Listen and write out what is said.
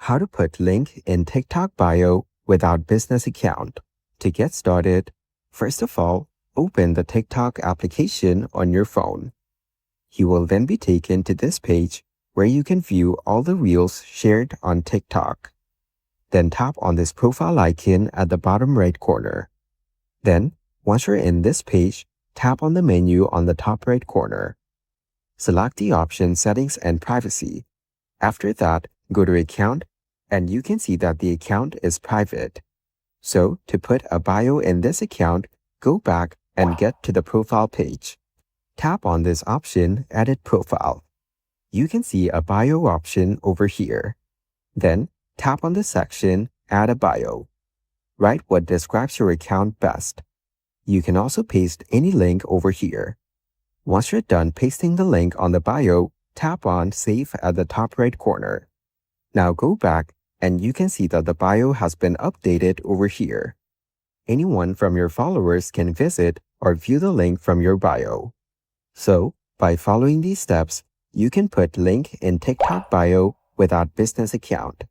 How to put link in TikTok bio without business account. To get started, first of all, open the TikTok application on your phone. You will then be taken to this page where you can view all the reels shared on TikTok. Then tap on this profile icon at the bottom right corner. Then, once you're in this page, tap on the menu on the top right corner. Select the option Settings and Privacy. After that, go to Account, and you can see that the account is private. So, to put a bio in this account, go back and get to the profile page. Tap on this option, Edit Profile. You can see a bio option over here. Then, tap on the section, Add a Bio. Write what describes your account best. You can also paste any link over here. Once you're done pasting the link on the bio, tap on Save at the top right corner. Now go back and you can see that the bio has been updated over here. Anyone from your followers can visit or view the link from your bio. So, by following these steps, you can put link in TikTok bio without business account.